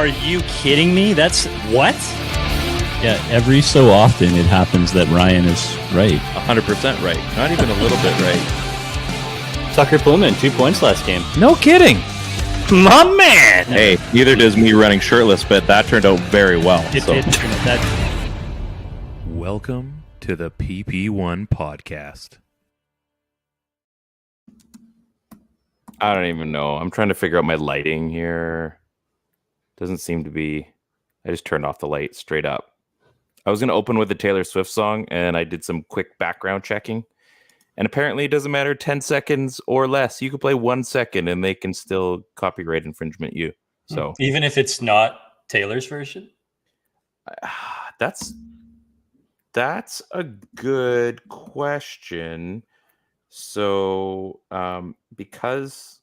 Are you kidding me? That's what? Yeah, every so often it happens that Ryan is right. 100% right. Not even a little bit right. Tucker Pullman, 2 points last game. No kidding. My man! Hey, neither does me running shirtless, but that turned out very well. Welcome to the PP1 Podcast. I don't even know. I'm trying to figure out my lighting here. Doesn't seem to be. I just turned off the light straight up. I was going to open with a Taylor Swift song, and I did some quick background checking. And apparently it doesn't matter 10 seconds or less. You can play 1 second, and they can still copyright infringement you. So even if it's not Taylor's version? That's a good question. So because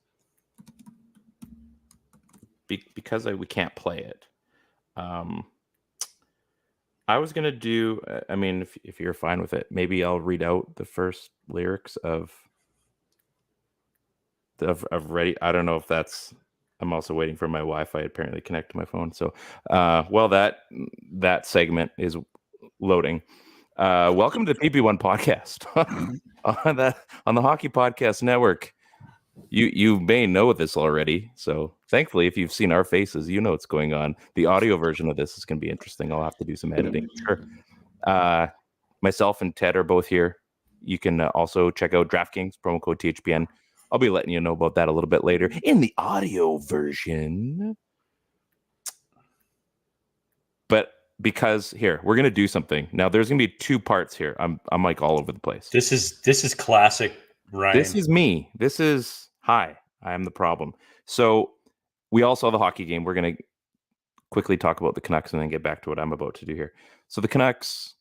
we can't play it, I was gonna do. I mean, if you're fine with it, maybe I'll read out the first lyrics of Ready. I don't know if that's. I'm also waiting for my Wi-Fi apparently to connect to my phone. So, while that segment is loading, welcome to the PP1 Podcast on the Hockey Podcast Network. You may know this already, so thankfully, if you've seen our faces, you know what's going on. The audio version of this is going to be interesting. I'll have to do some editing. Sure. Myself and Ted are both here. You can also check out DraftKings, promo code THPN. I'll be letting you know about that a little bit later in the audio version. But because here, we're going to do something. Now, there's going to be two parts here. I'm like all over the place. This is classic Ryan. This is me. This is hi. I am the problem. So we all saw the hockey game. We're going to quickly talk about the Canucks and then get back to what I'm about to do here. So the Canucks,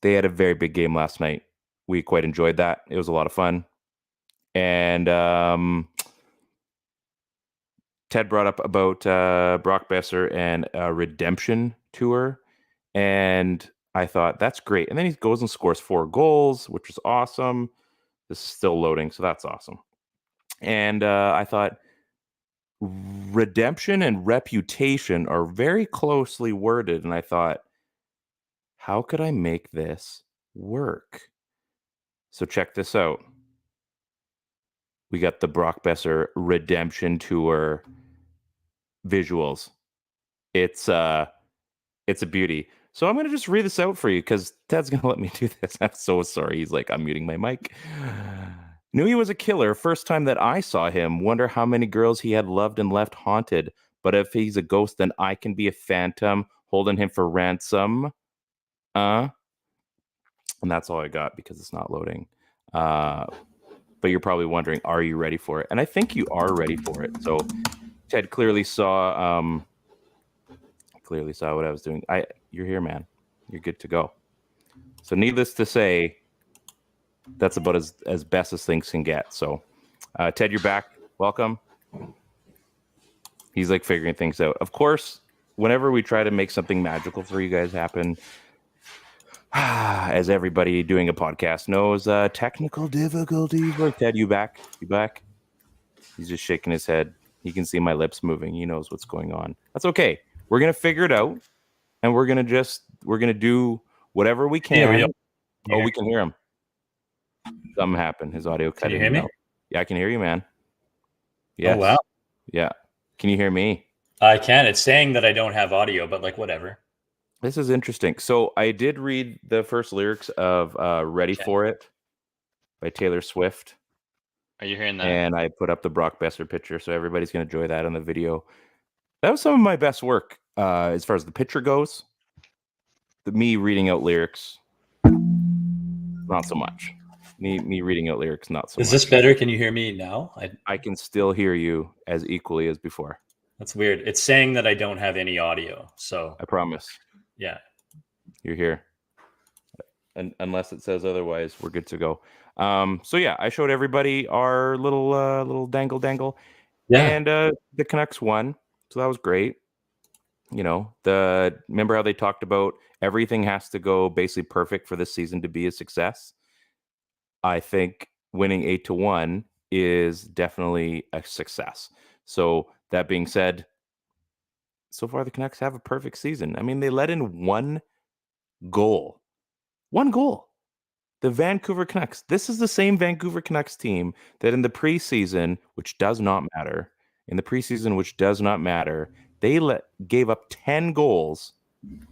they had a very big game last night. We quite enjoyed that. It was a lot of fun. And Ted brought up about Brock Besser and a redemption tour. And I thought, that's great. And then he goes and scores 4 goals, which was awesome. This is still loading, so that's awesome. And I thought redemption and reputation are very closely worded. And I thought, how could I make this work? So check this out. We got the Brock Besser redemption tour visuals. It's a beauty. So I'm going to just read this out for you because Ted's going to let me do this. I'm so sorry. He's like, I'm muting my mic. Knew he was a killer. First time that I saw him. Wonder how many girls he had loved and left haunted. But if he's a ghost, then I can be a phantom holding him for ransom. And that's all I got because it's not loading. But you're probably wondering, are you ready for it? And I think you are ready for it. So Ted clearly saw what I was doing. You're here, man. You're good to go. So needless to say, that's about as best as things can get. So Ted, you're back. Welcome. He's like figuring things out. Of course, whenever we try to make something magical for you guys happen, as everybody doing a podcast knows, technical difficulties. Look, Ted, you back? You back? He's just shaking his head. He can see my lips moving. He knows what's going on. That's okay. We're going to figure it out, and we're going to do whatever we can. Yeah, we can hear him. Something happened. His audio cut in. Can you hear me? Yeah, I can hear you, man. Yes. Oh, wow. Yeah. Can you hear me? I can. It's saying that I don't have audio, but like whatever. This is interesting. So I did read the first lyrics of Ready for It by Taylor Swift. Are you hearing that? And I put up the Brock Besser picture, so everybody's going to enjoy that on the video. That was some of my best work as far as the picture goes. Me reading out lyrics, not so much. Me reading out lyrics, not so much. Is this better? Can you hear me now? I can still hear you as equally as before. That's weird. It's saying that I don't have any audio, so... I promise. Yeah. You're here. And unless it says otherwise, we're good to go. So yeah, I showed everybody our little dangle. Yeah. And the Canucks won. So that was great. You know, remember how they talked about everything has to go basically perfect for this season to be a success? I think winning 8-1 is definitely a success. So that being said, so far the Canucks have a perfect season. I mean, they let in one goal. One goal. The Vancouver Canucks. This is the same Vancouver Canucks team that in the preseason, which does not matter, they gave up 10 goals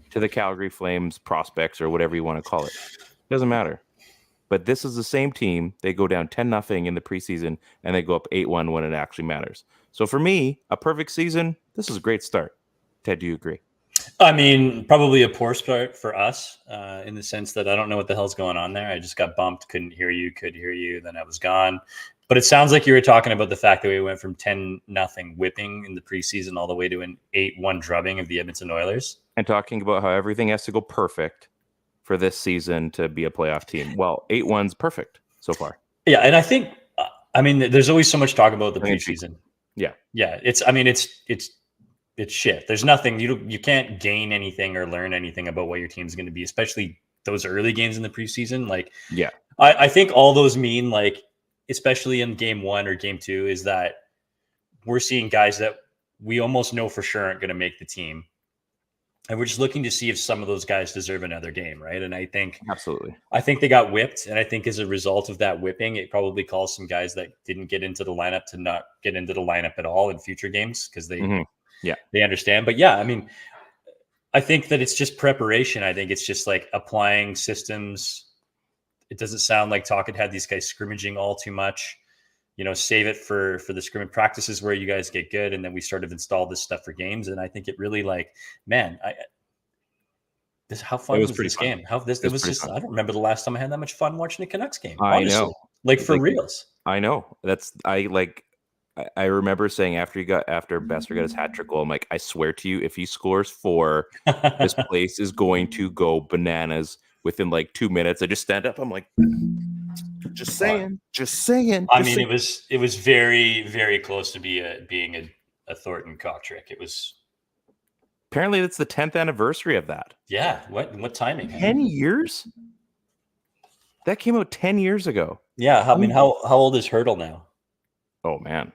to the Calgary Flames prospects or whatever you want to call it. Doesn't matter. But this is the same team. They go down 10-0 in the preseason, and they go up 8-1 when it actually matters. So for me, a perfect season, this is a great start. Ted, do you agree? I mean, probably a poor start for us in the sense that I don't know what the hell's going on there. I just got bumped, couldn't hear you, could hear you, then I was gone. But it sounds like you were talking about the fact that we went from 10-0 whipping in the preseason all the way to an 8-1 drubbing of the Edmonton Oilers. And talking about how everything has to go perfect for this season to be a playoff team. Well, 8-1's perfect so far. Yeah, and I think, there's always so much talk about the preseason. Yeah. It's shit. There's nothing, you can't gain anything or learn anything about what your team's going to be, especially those early games in the preseason. I think all those mean, especially in game 1 or game 2, is that we're seeing guys that we almost know for sure aren't going to make the team. And we're just looking to see if some of those guys deserve another game, right? And I think they got whipped. And I think as a result of that whipping, it probably calls some guys that didn't get into the lineup to not get into the lineup at all in future games because they understand. But I think that it's just preparation. I think it's just applying systems. It doesn't sound like Talkett had these guys scrimmaging all too much. Save it for the scrimmage practices where you guys get good. And then we sort of install this stuff for games. And I think it really how fun was this game? I don't remember the last time I had that much fun watching a Canucks game. Honestly. I know. For reals. I know. I remember saying after Besser got his hat trick goal, I'm like, I swear to you, if he scores 4, this place is going to go bananas within 2 minutes. I just stand up. I'm like, just saying. It was very, very close to being a Thornton cock trick. It was. Apparently, it's the 10th anniversary of that. Yeah. What timing? 10 years? That came out 10 years ago. Yeah. How old is Hurdle now? Oh, man.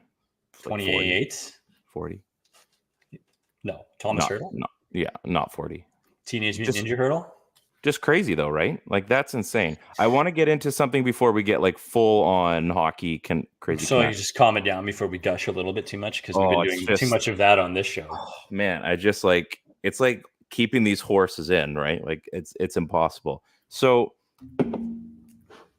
28? 40. No. Thomas Hurdle? No. Yeah, not 40. Teenage Mutant Ninja Hurdle? Just crazy, though, right? That's insane. I want to get into something before we get full-on hockey crazy. So you just calm it down before we gush a little bit too much because we've been doing too much of that on this show. Oh, man, I just it's like keeping these horses in, right? It's impossible. So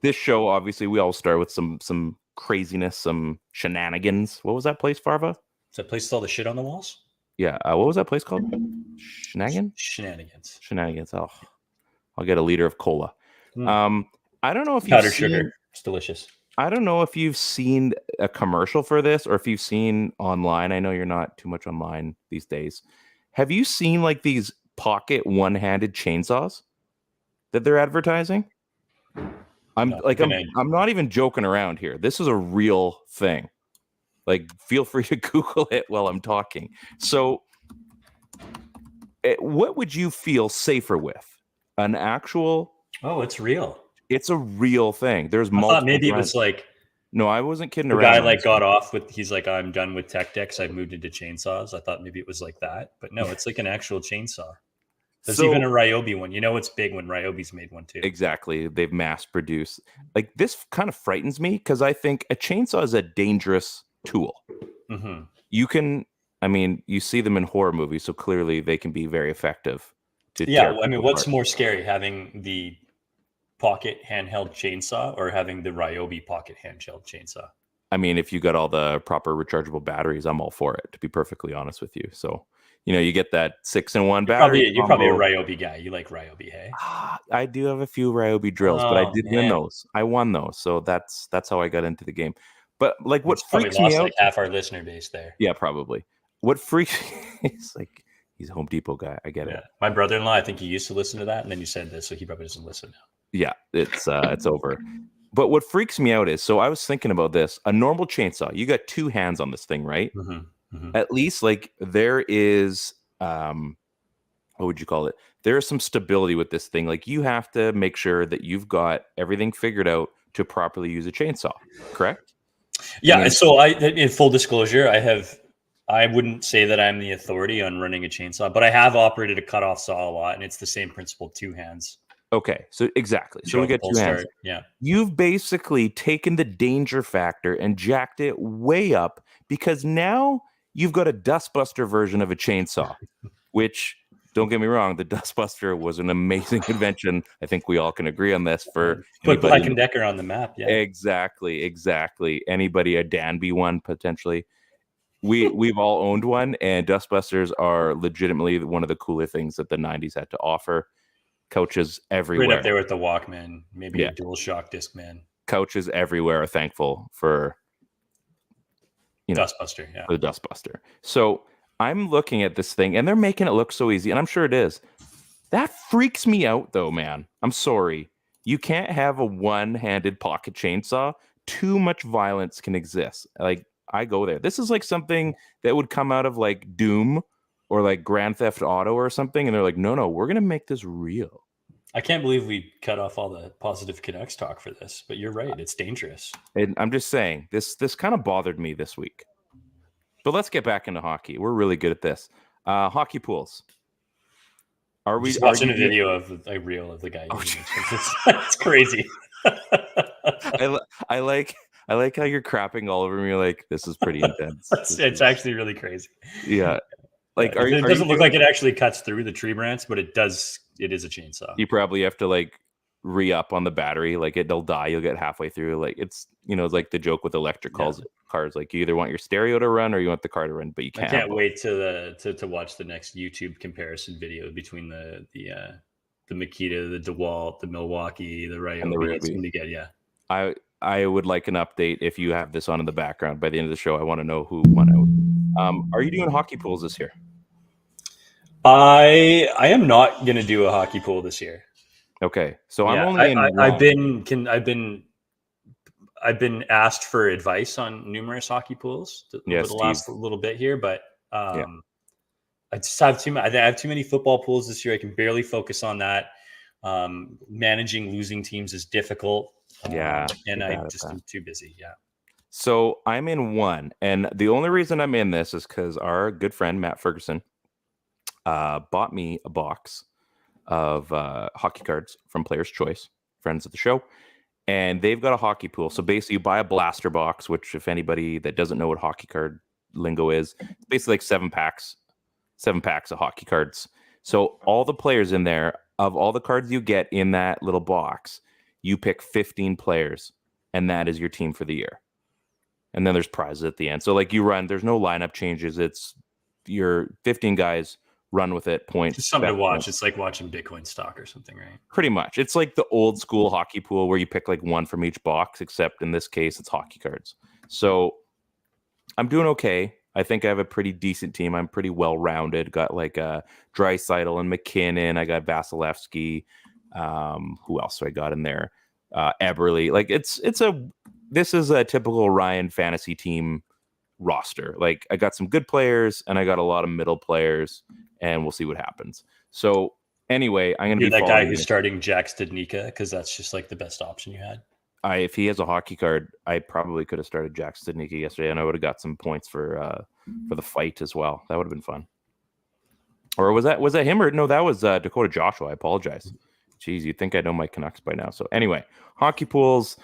this show, obviously, we all start with some craziness, some shenanigans. What was that place, Farva? Is that place with all the shit on the walls? Yeah. What was that place called? Shenanigans. Oh, I'll get a liter of cola. I don't know if powdered sugar. It's delicious. I don't know if you've seen a commercial for this or if you've seen online. I know you're not too much online these days. Have you seen these pocket one-handed chainsaws that they're advertising? I'm not even joking around here. This is a real thing. Feel free to Google it while I'm talking. So, what would you feel safer with? An actual? Oh, it's real. It's a real thing. There's multiple. I thought maybe brands. It was No, I wasn't kidding around. The guy got off with. He's I'm done with tech decks. I've moved into chainsaws. I thought maybe it was like that, but no, it's an actual chainsaw. There's even a Ryobi one. It's big when Ryobi's made one too. Exactly. They've mass produced. This kind of frightens me because I think a chainsaw is a dangerous tool. Mm-hmm. You can, you see them in horror movies, so clearly they can be very effective. What's more scary, having the pocket handheld chainsaw or having the Ryobi pocket handheld chainsaw? If you got all the proper rechargeable batteries, I'm all for it, to be perfectly honest with you. So, you get that 6-in-1 battery. You're probably a Ryobi guy. You like Ryobi, hey? I do have a few Ryobi drills, but I did win those. I won those. So that's how I got into the game. But what freaks me out? Half our listener base there. Yeah, probably. What freaks he's he's a Home Depot guy. I get it. My brother-in-law, I think he used to listen to that, and then you said this, so he probably doesn't listen now. Yeah, it's over. But what freaks me out is, so I was thinking about this. A normal chainsaw, you got 2 hands on this thing, right? Mm-hmm. Mm-hmm. At least there is what would you call it? There is some stability with this thing. You have to make sure that you've got everything figured out to properly use a chainsaw, correct? Yeah. So in full disclosure, I I wouldn't say that I'm the authority on running a chainsaw, but I have operated a cutoff saw a lot, and it's the same principle, 2 hands. Okay, so exactly. So we get 2 hands. Yeah. You've basically taken the danger factor and jacked it way up because now you've got a dustbuster version of a chainsaw, which, don't get me wrong, the dustbuster was an amazing invention. I think we all can agree on this. For put Black and Decker on the map. Yeah, exactly. Anybody, a Danby one potentially. We've all owned one, and dustbusters are legitimately one of the cooler things that the 90s had to offer. Couches everywhere. Right up there with the Walkman, maybe a DualShock Discman. Couches everywhere are thankful for Dustbuster, for the Dustbuster. So I'm looking at this thing, and they're making it look so easy, and I'm sure it is. That freaks me out, though, man. I'm sorry. You can't have a one-handed pocket chainsaw. Too much violence can exist. Like, I go there. This is like something that would come out of like Doom or like Grand Theft Auto or something, and they're like, no, we're gonna make this real. I can't believe we cut off all the positive Canucks talk for this, but you're right, it's dangerous. And I'm just saying, this kind of bothered me this week. But let's get back into hockey. We're really good at this. Hockey pools. Are we just watching a video of a reel of the guy? It's crazy. I like how you're crapping all over me. Like, this is pretty intense. It's actually really crazy. Yeah. Like, it doesn't look like it actually cuts through the tree branch, but it does. It is a chainsaw. You probably have to like re-up on the battery. Like, it'll die. You'll get halfway through. Like, it's it's like the joke with electric cars. Like, you either want your stereo to run or you want the car to run, but you can't. I can't wait to watch the next YouTube comparison video between the Makita, the DeWalt, the Milwaukee, the Ryobi. And the Ryobi. It's going to get I would like an update if you have this on in the background. By the end of the show, I want to know who won out. Are you doing hockey pools this year? I am not going to do a hockey pool this year. Okay, so I'm only. I've been asked for advice on numerous hockky pools over the last little bit here, but I just have too many. I have too many football pools this year. I can barely focus on that. Managing losing teams is difficult. And I'm too busy. Yeah. So I'm in one, and the only reason I'm in this is because our good friend Matt Ferguson bought me a box of hockey cards from Player's Choice, friends of the show. And they've got a hockey pool. So basically you buy a blaster box, which if anybody that doesn't know what hockey card lingo is, it's basically like 7 packs of hockey cards. So all the players in there, of all the cards you get in that little box, you pick 15 players, and that is your team for the year. And then there's prizes at the end. So like you run, there's no lineup changes. It's your 15 guys run with it. Points. It's something to watch. It's like watching Bitcoin stock or something, right? Pretty much. It's like the old school hockey pool where you pick like one from each box, except in this case, it's hockey cards. So I'm doing okay. I think I have a pretty decent team. I'm pretty well-rounded. Got like Draisaitl and McKinnon. I got Vasilevsky. Who else do I got in there? Eberle. Like this is a typical Ryan fantasy team roster. Like I got some good players and I got a lot of middle players, and we'll see what happens. So anyway, I'm gonna be that guy who's starting Jack Studnicka because that's just like the best option you had. If he has a hockey card, I probably could have started Jack Studnicka yesterday, and I would have got some points for the fight as well. That would have been fun. Or was that him? Or no, that was Dakota Joshua. I apologize. Jeez, you'd think I know my Canucks by now. So anyway, hockey pools.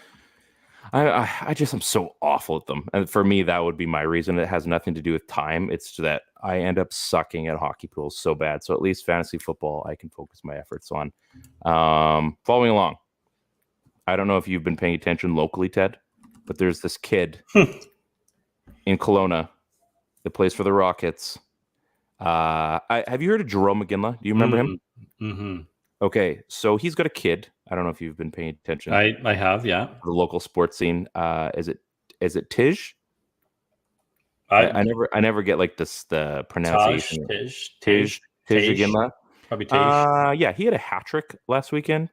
I'm so awful at them. And for me, that would be my reason. It has nothing to do with time. It's that I end up sucking at hockey pools so bad. So at least fantasy football, I can focus my efforts on. Following along. I don't know if you've been paying attention locally, Ted, but there's this kid in Kelowna that plays for the Rockets. Have you heard of Jerome McGinley? Do you remember him? Mm-hmm. Okay, so he's got a kid. I don't know if you've been paying attention. I have, yeah. The local sports scene. Is it Tij? I never get like the pronunciation. Tij McGinley. Probably Tij. Yeah, he had a hat trick last weekend.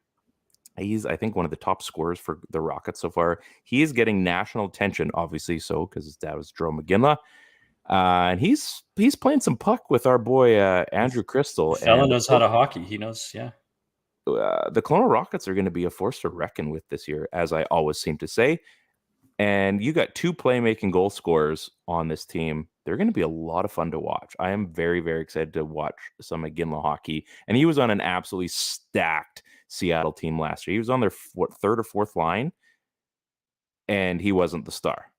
He's, I think, one of the top scorers for the Rockets so far. He is getting national attention, obviously, so because his dad was Jerome McGinley. And he's playing some puck with our boy Andrew Crystal. Fella knows how to hockey. He knows, yeah. The Kelowna Rockets are going to be a force to reckon with this year, as I always seem to say. And you got 2 playmaking goal scorers on this team. They're going to be a lot of fun to watch. I am very, very excited to watch some McGinley hockey. And he was on an absolutely stacked Seattle team last year. He was on their third or fourth line, and he wasn't the star.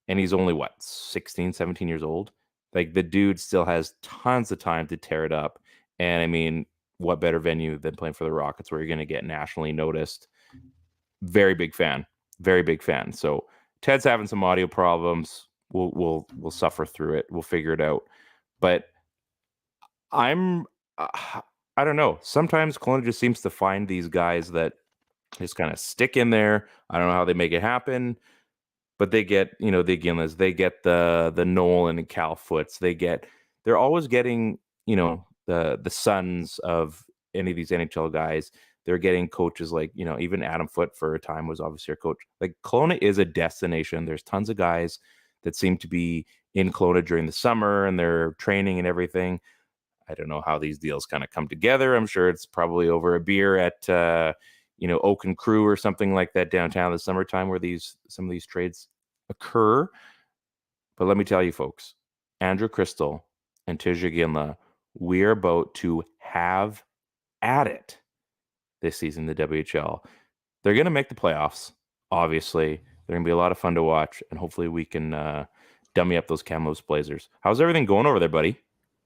And he's only, 16, 17 years old? Like, the dude still has tons of time to tear it up. And, I mean, what better venue than playing for the Rockets where you're going to get nationally noticed? Very big fan. Very big fan. So Ted's having some audio problems. We'll suffer through it. We'll figure it out. But I don't know. Sometimes Kelowna just seems to find these guys that just kind of stick in there. I don't know how they make it happen, but they get, the Ginlas, they get the Nolan and Cal Foots. They're always getting, the sons of any of these NHL guys. They're getting coaches like, even Adam Foote for a time was obviously our coach. Like, Kelowna is a destination. There's tons of guys that seem to be in Kelowna during the summer and they're training and everything. I don't know how these deals kind of come together. I'm sure it's probably over a beer at, Oak and Crew or something like that downtown in the summertime where some of these trades occur. But let me tell you, folks, Andrew Crystal and Tija Ginla, we're about to have at it this season, the WHL. They're going to make the playoffs, obviously. They're going to be a lot of fun to watch, and hopefully we can dummy up those Kamloops Blazers. How's everything going over there, buddy?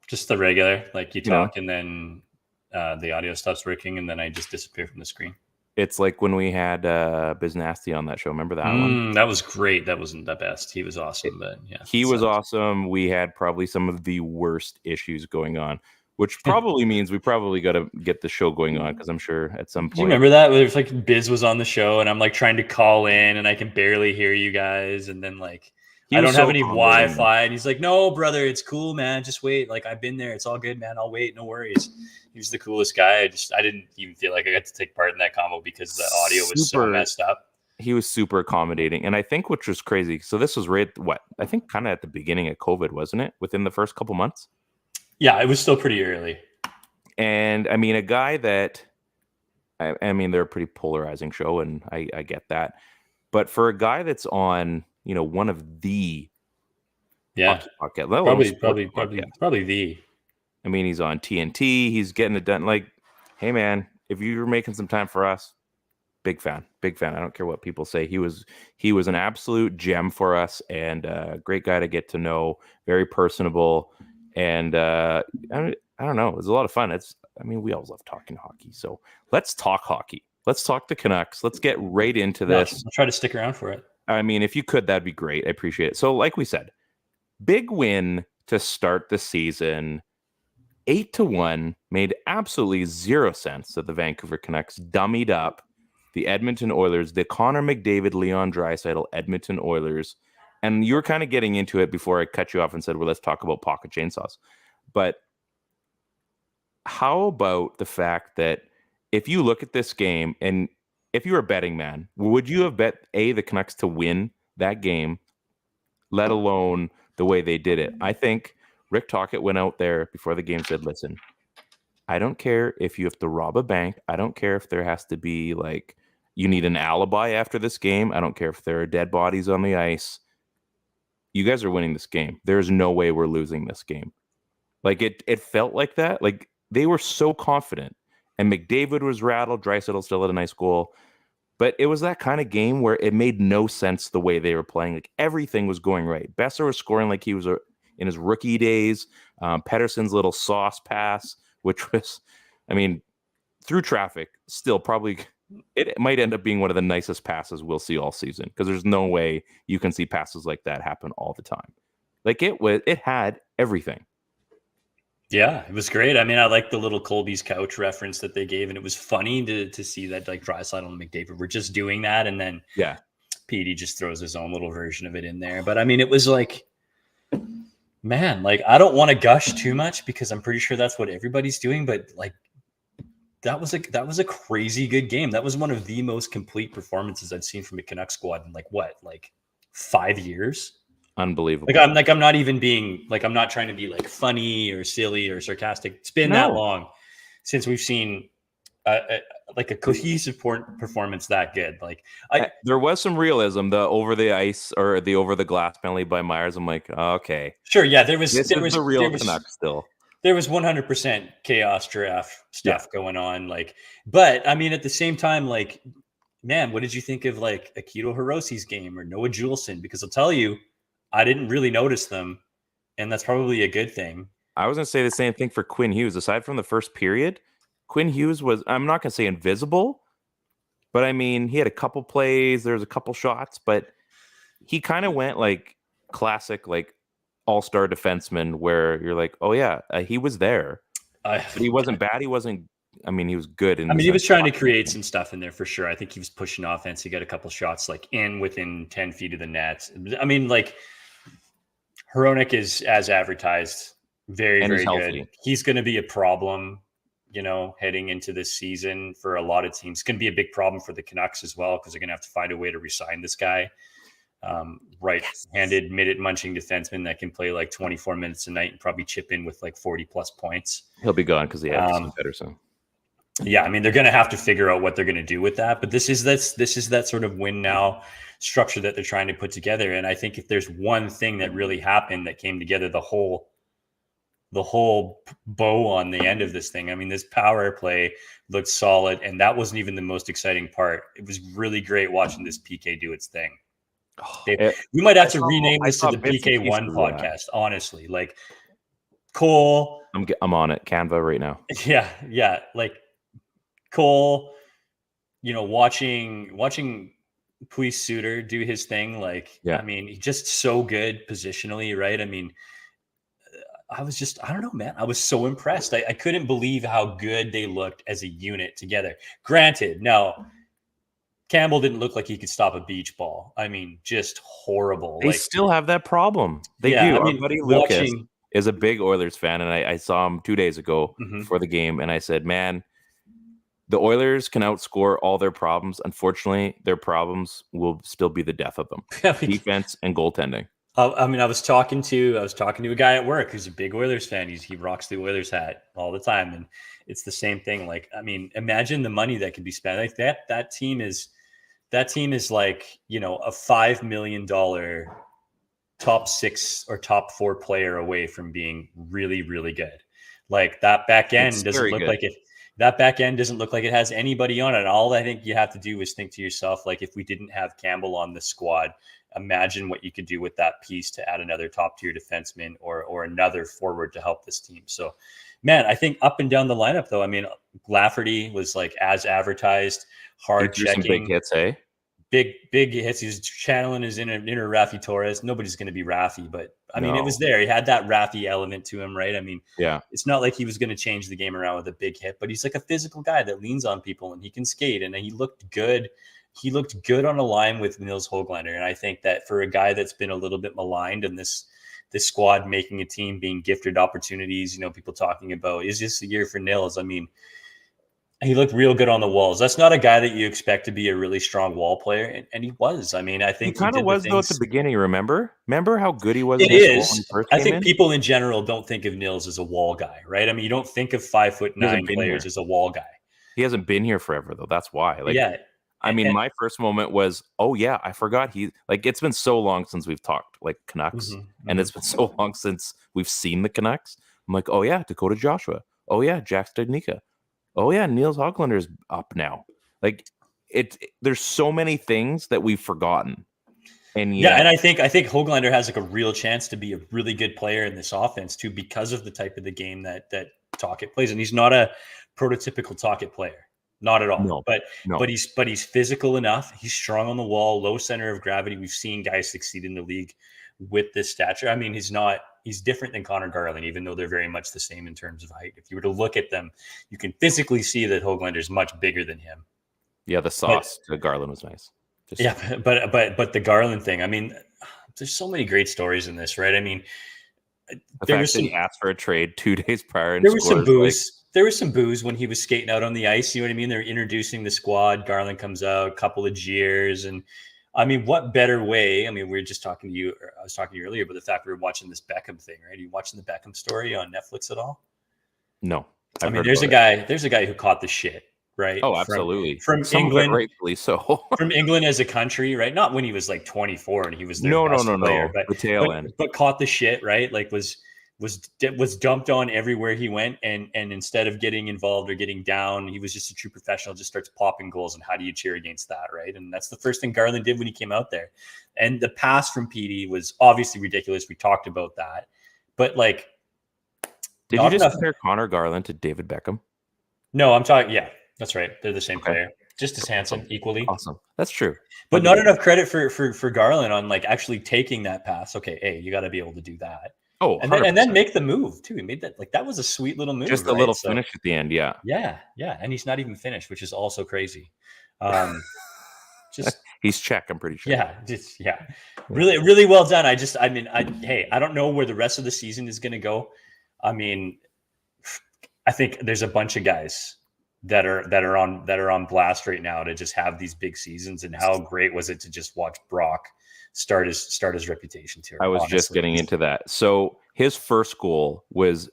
Just the regular, like you talk and then the audio stops working, and then I just disappear from the screen. It's like when we had Biz Nasty on that show. Remember that one? That was great. That wasn't the best. He was awesome, but yeah. He was awesome. We had probably some of the worst issues going on, which probably means we probably got to get the show going on because I'm sure at some point. Do you remember that? It was like Biz was on the show and I'm like trying to call in and I can barely hear you guys. And then like, I don't have any Wi-Fi. And he's like, no, brother, it's cool, man. Just wait. Like, I've been there. It's all good, man. I'll wait. No worries. He was the coolest guy. I didn't even feel like I got to take part in that combo because the audio was so messed up. He was super accommodating. And I think which was crazy. So this was I think kind of at the beginning of COVID, wasn't it? Within the first couple months? Yeah, it was still pretty early. And I mean, a guy that, I mean, they're a pretty polarizing show, and I get that. But for a guy that's on, one of the podcast, probably the. I mean, he's on TNT. He's getting it done. Like, hey, man, if you're making some time for us, big fan. I don't care what people say. He was an absolute gem for us and a great guy to get to know. Very personable. And I don't know. It was a lot of fun. We always love talking hockey. So let's talk hockey. Let's talk the Canucks. Let's get right into this. I'll try to stick around for it. I mean, if you could, that'd be great. I appreciate it. So like we said, big win to start the season. 8-1 made absolutely zero sense that the Vancouver Canucks dummied up the Edmonton Oilers, the Connor McDavid, Leon Draisaitl Edmonton Oilers. And you were kind of getting into it before I cut you off and said, well, let's talk about pocket chainsaws. But how about the fact that if you look at this game and if you were a betting man, would you have bet the Canucks to win that game, let alone the way they did it? I think Rick Tocchet went out there before the game, said, listen, I don't care if you have to rob a bank. I don't care if there has to be like, you need an alibi after this game. I don't care if there are dead bodies on the ice. You guys are winning this game. There's no way we're losing this game. Like it felt like that. Like they were so confident. And McDavid was rattled. Draisaitl still had a nice goal. But it was that kind of game where it made no sense the way they were playing. Like everything was going right. Besser was scoring like he was in his rookie days. Pettersson's little sauce pass, which was, through traffic, still probably, it might end up being one of the nicest passes we'll see all season because there's no way you can see passes like that happen all the time. Like it had everything. Yeah, it was great. I like the little Colby's couch reference that they gave, and it was funny to see that like Draisaitl and McDavid were just doing that, and then Petey just throws his own little version of it in there. But it was like, man, like I don't want to gush too much because I'm pretty sure that's what everybody's doing, but like that was a crazy good game. That was one of the most complete performances I've seen from a Canucks squad in like 5 years. Unbelievable. I'm not even being like, I'm not trying to be like funny or silly or sarcastic. It's been that long since we've seen like a cohesive performance that good. Like there was some realism, the over the ice or the over the glass penalty by Myers. I'm like, okay, sure, yeah, there was the real Canucks still. There was 100% chaos giraffe stuff going on. Like, but I mean, at the same time, like, man, what did you think of like Akito Hiroshi's game or Noah Juleson? Because I'll tell you, I didn't really notice them, and that's probably a good thing. I was going to say the same thing for Quinn Hughes. Aside from the first period, Quinn Hughes was, I'm not going to say invisible, but I mean, he had a couple plays, there was a couple shots, but he kind of went like classic, like all-star defenseman where you're like, oh yeah, he was there. But he wasn't bad. He wasn't, I mean, he was good. He was trying to create some stuff in there for sure. I think he was pushing offense. He got a couple shots like within 10 feet of the net. I mean, like Hronek is as advertised. Very, very good. He's going to be a problem, heading into this season for a lot of teams. It's going to be a big problem for the Canucks as well because they're going to have to find a way to re-sign this guy. Right-handed, minute-munching defenseman that can play like 24 minutes a night and probably chip in with like 40-plus points. He'll be gone because he has some better soon. Yeah, I mean, they're going to have to figure out what they're going to do with that. But this is that sort of win now structure that they're trying to put together. And I think if there's one thing that really happened that came together, the whole bow on the end of this thing. I mean, this power play looked solid, and that wasn't even the most exciting part. It was really great watching this PK do its thing. We might have to rename this to the PP1 Podcast, honestly. Like Cole, I'm on it, Canva right now. Yeah, like Cole, watching Puis Suter do his thing. Like, I mean, he's just so good positionally, right? I mean, I don't know, man. I was so impressed. I couldn't believe how good they looked as a unit together. Granted, no, Campbell didn't look like he could stop a beach ball. I mean, just horrible. They still have that problem. They do. I mean, buddy Lucas is a big Oilers fan, and I saw him 2 days ago for the game, and I said, man, the Oilers can outscore all their problems. Unfortunately, their problems will still be the death of them. Defense and goaltending. I mean, I was talking to a guy at work who's a big Oilers fan. He rocks the Oilers hat all the time, and it's the same thing. Like, I mean, imagine the money that could be spent. Like that team is like, a $5 million top 6 or top 4 player away from being really, really good. Like that back end doesn't look like it. That back end doesn't look like it has anybody on it. All I think you have to do is think to yourself, like, if we didn't have Campbell on the squad, imagine what you could do with that piece to add another top tier defenseman or another forward to help this team. So, man, I think up and down the lineup, though, I mean, Lafferty was like as advertised, hard checking. Some big hits, eh? Big hits. He's channeling his inner Rafi Torres. Nobody's going to be Rafi, but I mean, it was there. He had that Rafi element to him, right? I mean, it's not like he was going to change the game around with a big hit, but he's like a physical guy that leans on people and he can skate. And he looked good. He looked good on a line with Nils Höglander. And I think that for a guy that's been a little bit maligned and this squad making a team, being gifted opportunities, people talking about, is this the year for Nils? I mean, he looked real good on the walls. That's not a guy that you expect to be a really strong wall player, and he was. I mean, I think he kind of was though at the beginning. Remember how good he was. It is. I think people in general don't think of Nils as a wall guy, right? I mean, you don't think of 5'9" players as a wall guy. He hasn't been here forever though. That's why. I mean, my first moment was, oh yeah, I forgot it's been so long since we've talked like Canucks, and it's been so long since we've seen the Canucks. I'm like, oh yeah, Dakota Joshua. Oh yeah, Jack Studnicka. Oh yeah, Nils Höglander's up now. Like there's so many things that we've forgotten. And and I think Höglander has like a real chance to be a really good player in this offense too, because of the type of the game that Tocchet plays. And he's not a prototypical Tocchet player. Not at all. No. But he's physical enough. He's strong on the wall, low center of gravity. We've seen guys succeed in the league with this stature. I mean, he's different than Connor Garland, even though they're very much the same in terms of height. If you were to look at them, you can physically see that Höglander is much bigger than him. Yeah, the sauce to Garland was nice. But the Garland thing, I mean, there's so many great stories in this, right? I mean, there was he asked for a trade 2 days prior. And there was some booze. There was some booze when he was skating out on the ice. You know what I mean? They're introducing the squad. Garland comes out, a couple of jeers, and I mean, what better way? I mean, we were just talking to you. I was talking to you earlier about the fact we were watching this Beckham thing, right? Are you watching the Beckham story on Netflix at all? No. I mean, there's a guy who caught the shit right? Oh, absolutely. From Some England, of it rightfully so. from England as a country, right? Not when he was like 24 and he was their No. best player, The tail end. but caught the shit, right? Like was dumped on everywhere he went, and instead of getting involved or getting down, he was just a true professional. Just starts popping goals, and how do you cheer against that, right? And that's the first thing Garland did when he came out there. And the pass from PD was obviously ridiculous. We talked about that, but like, did you just compare Connor Garland to David Beckham? No, I'm talking. Yeah, that's right. They're the same player, just as handsome, equally. Awesome. That's true. But not enough credit for Garland on like actually taking that pass. Okay, hey, you got to be able to do that. Oh, and then make the move too. He made that, like, that was a sweet little move. Just a little finish at the end, yeah. Yeah. And he's not even finished, which is also crazy. Just he's Czech, I'm pretty sure. Yeah. Really, really well done. I don't know where the rest of the season is going to go. I mean, I think there's a bunch of guys that are on blast right now to just have these big seasons. And how great was it to just watch Brock start his reputation too? I was just getting into that. So his first goal was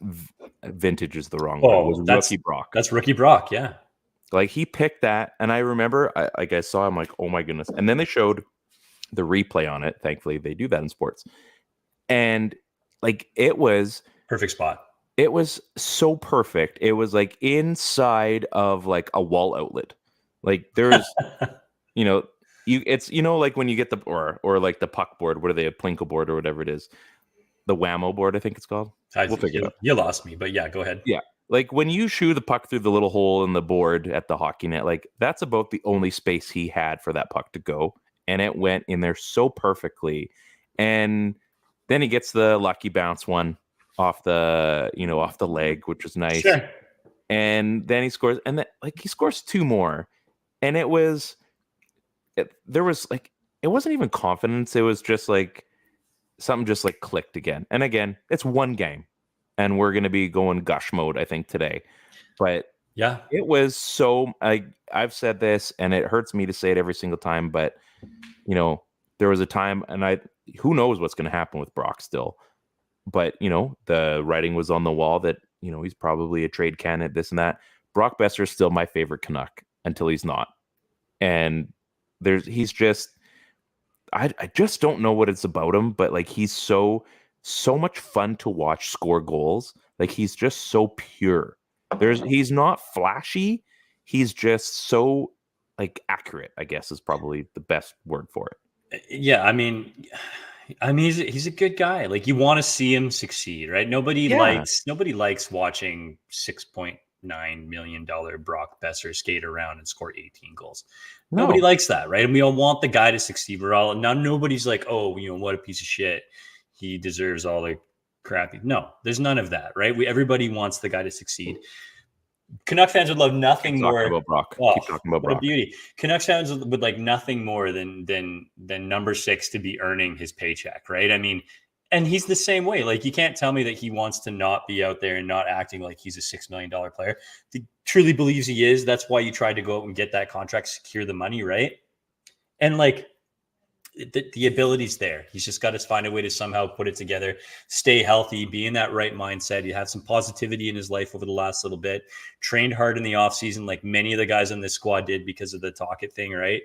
vintage is the wrong word. It was rookie Brock. That's rookie Brock, yeah. Like he picked that, and I remember I saw him like, oh my goodness. And then they showed the replay on it. Thankfully, they do that in sports. And like it was perfect spot. It was so perfect. It was like inside of like a wall outlet. Like there's, it's like when you get the or like the puck board, what are they, a Plinko board or whatever it is, the Whammo board, I think it's called. We'll figure it out. You lost me, but yeah, go ahead. Yeah, like when you shoot the puck through the little hole in the board at the hockey net, like that's about the only space he had for that puck to go, and it went in there so perfectly. And then he gets the lucky bounce one off the leg, which was nice. Sure. And then he scores, and then like he scores two more, and it wasn't even confidence. It was just like something just like clicked again. And again, it's one game, and we're going to be going gush mode, I think, today. But yeah, it was so, I've said this and it hurts me to say it every single time, but there was a time, and who knows what's going to happen with Brock still. But, the writing was on the wall that, he's probably a trade candidate, this and that. Brock Besser is still my favorite Canuck until he's not. And he's just, I just don't know what it's about him, but like he's so much fun to watch score goals. Like he's just so pure. He's not flashy. He's just so like accurate, I guess is probably the best word for it. Yeah. I mean, he's a good guy. Like you want to see him succeed, right? Nobody likes watching $6.9 million Brock Besser skate around and score 18 goals. No. Nobody likes that, right? And we all want the guy to succeed. Nobody's like, oh, what a piece of shit. He deserves all the crappy. No, there's none of that, right? Everybody wants the guy to succeed. Canuck fans would love nothing more. About Brock. Keep talking about Brock. What a beauty. Canucks fans would like nothing more than number 6 to be earning his paycheck, right? I mean, and he's the same way. Like you can't tell me that he wants to not be out there and not acting like he's a $6 million player. He truly believes he is. That's why you tried to go out and get that contract, secure the money, right? And like the ability's there. He's just got to find a way to somehow put it together, stay healthy, be in that right mindset. He had some positivity in his life over the last little bit, trained hard in the offseason like many of the guys on this squad did because of the Talkit thing, right?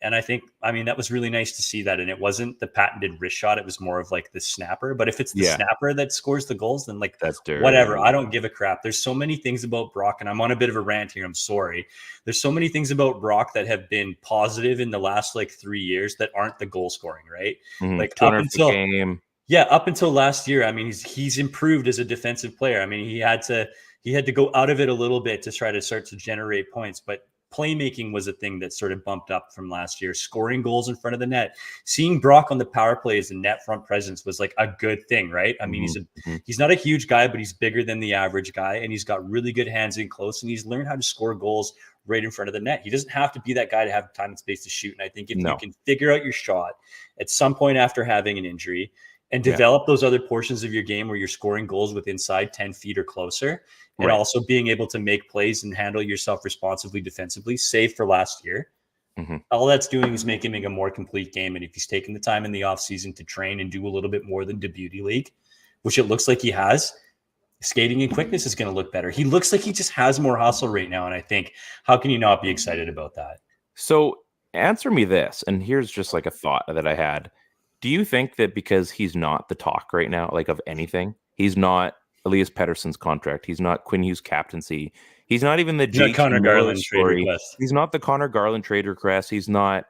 And that was really nice to see that. And it wasn't the patented wrist shot. It was more of like the snapper. But if it's the snapper that scores the goals, then like that's whatever. I don't give a crap. There's so many things about Brock, and I'm on a bit of a rant here. I'm sorry. There's so many things about Brock that have been positive in the last like 3 years that aren't the goal scoring, right? Mm-hmm. Like up until last year, I mean, he's improved as a defensive player. I mean, he had to go out of it a little bit to try to start to generate points, but playmaking was a thing that sort of bumped up from last year. Scoring goals in front of the net, seeing Brock on the power play as a net front presence was like a good thing, right? I mean, he's not a huge guy, but he's bigger than the average guy, and he's got really good hands in close, and he's learned how to score goals right in front of the net. He doesn't have to be that guy to have time and space to shoot. And I think if you can figure out your shot at some point after having an injury and develop those other portions of your game where you're scoring goals with inside 10 feet or closer, and also being able to make plays and handle yourself responsibly defensively, save for last year. Mm-hmm. All that's doing is making him a more complete game. And if he's taking the time in the offseason to train and do a little bit more than the beauty league, which it looks like he has, skating and quickness is going to look better. He looks like he just has more hustle right now. And I think, how can you not be excited about that? So answer me this, and here's just like a thought that I had. Do you think that because he's not the talk right now, like of anything, he's not Elias Pettersson's contract, he's not Quinn Hughes' captaincy, he's not even the JT Connor Garland trade request. He's not the Connor Garland trade request. He's not,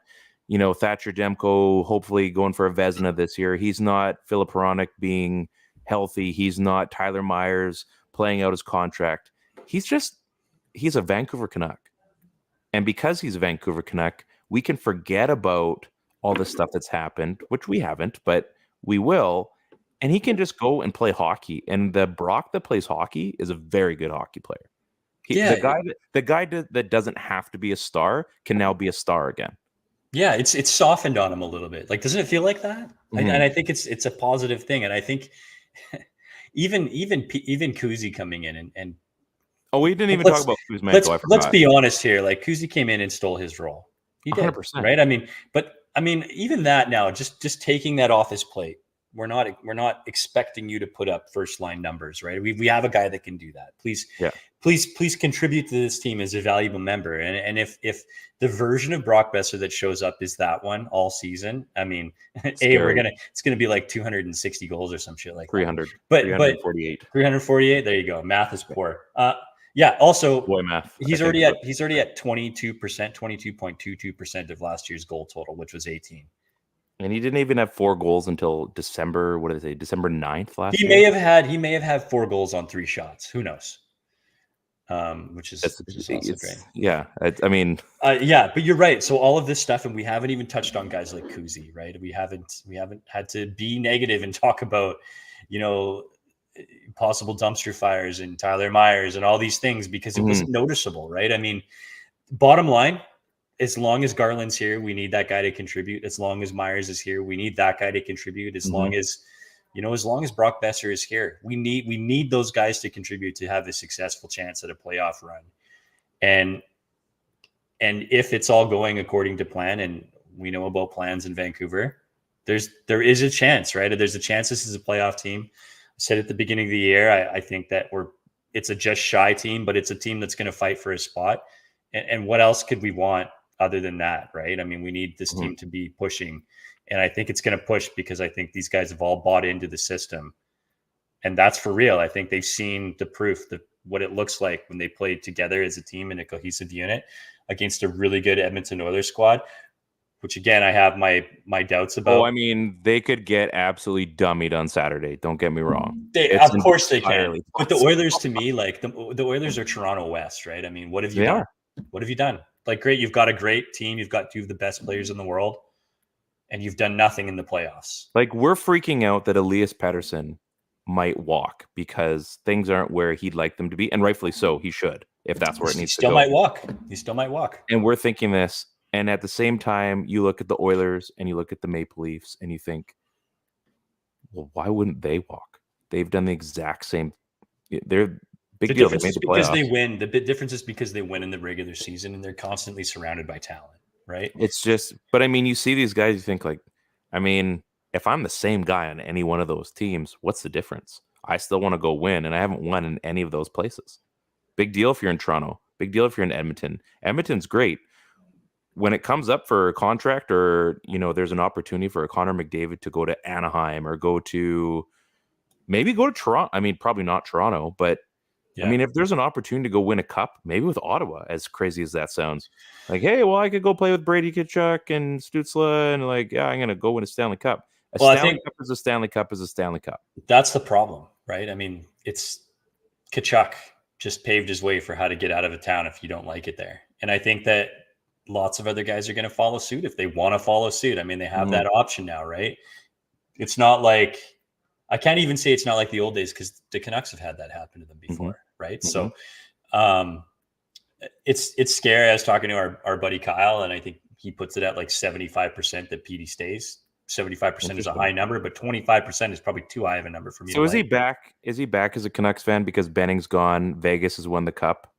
Thatcher Demko hopefully going for a Vezina this year. He's not Philip Hronek being healthy. He's not Tyler Myers playing out his contract. He's a Vancouver Canuck. And because he's a Vancouver Canuck, we can forget about all the stuff that's happened, which we haven't, but we will. And he can just go and play hockey. And the Brock that plays hockey is a very good hockey player. The guy that doesn't have to be a star can now be a star again. Yeah, it's softened on him a little bit. Like, doesn't it feel like that? Mm-hmm. And I think it's a positive thing. And I think even Kuzi coming in and we didn't even talk about Kuzmenko. Let's be honest here. Like, Kuzi came in and stole his role. He did, 100%. Right? I mean, even that now, just taking that off his plate. We're not expecting you to put up first line numbers, right? We have a guy that can do that. Please contribute to this team as a valuable member. And if the version of Brock Besser that shows up is that one all season, I mean, it's gonna be like 260 goals or some shit like 300, but 348. 348. There you go. Math is poor. Yeah. Also, boy math. He's already at 22%, 22.22% of last year's goal total, which was 18. And he didn't even have 4 goals until December. What did they say? December 9th last year. He may have had 4 goals on 3 shots. Who knows? Which is also great. Yeah, I mean, but you're right. So all of this stuff, and we haven't even touched on guys like Kuzi, right? We haven't had to be negative and talk about, possible dumpster fires and Tyler Myers and all these things because it was noticeable, right? I mean, bottom line. As long as Garland's here, we need that guy to contribute. As long as Myers is here, we need that guy to contribute. As long as Brock Besser is here, we need those guys to contribute to have a successful chance at a playoff run. And if it's all going according to plan, and we know about plans in Vancouver, there is a chance, right? There's a chance this is a playoff team. I said at the beginning of the year, I think that it's a just shy team, but it's a team that's going to fight for a spot. And what else could we want other than that, right? I mean, we need this team to be pushing, and I think it's going to push because I think these guys have all bought into the system, and that's for real. I think they've seen the proof that what it looks like when they played together as a team in a cohesive unit against a really good Edmonton Oilers squad, which again, I have my doubts about. Oh, I mean, they could get absolutely dummied on Saturday. Don't get me wrong. Of course they can. But the Oilers, to me, like the Oilers are Toronto West, right? I mean, what have you done? What have you done? Like, great, you've got a great team. You've got 2 of the best players in the world, and you've done nothing in the playoffs. Like, we're freaking out that Elias Pettersson might walk because things aren't where he'd like them to be, and rightfully so. He should, if that's where it needs to go. He still might walk. And we're thinking this, and at the same time, you look at the Oilers and you look at the Maple Leafs, and you think, well, why wouldn't they walk? They've done the exact same. They're big deal. They made the playoffs. Because they win. The big difference is because they win in the regular season and they're constantly surrounded by talent, right? It's just, but I mean, you see these guys, you think like, I mean, if I'm the same guy on any one of those teams, what's the difference? I still want to go win, and I haven't won in any of those places. Big deal if you're in Toronto. Big deal if you're in Edmonton. Edmonton's great. When it comes up for a contract, or, there's an opportunity for a Connor McDavid to go to Anaheim or go to Toronto. I mean, probably not Toronto, but I mean, if there's an opportunity to go win a cup, maybe with Ottawa, as crazy as that sounds, like, hey, well, I could go play with Brady Tkachuk and Stützle, and I'm going to go win a Stanley Cup. I think Cup is a Stanley Cup is a Stanley Cup. That's the problem, right? I mean, it's Tkachuk just paved his way for how to get out of a town if you don't like it there. And I think that lots of other guys are going to follow suit if they want to follow suit. I mean, they have that option now, right? It's not like, I can't even say it's not like the old days because the Canucks have had that happen to them before, right? So it's scary. I was talking to our buddy Kyle, and I think he puts it at like 75% that PD stays. 75% is a high number, but 25% is probably too high of a number for me. So is he back? Is he back as a Canucks fan because Benning's gone? Vegas has won the cup.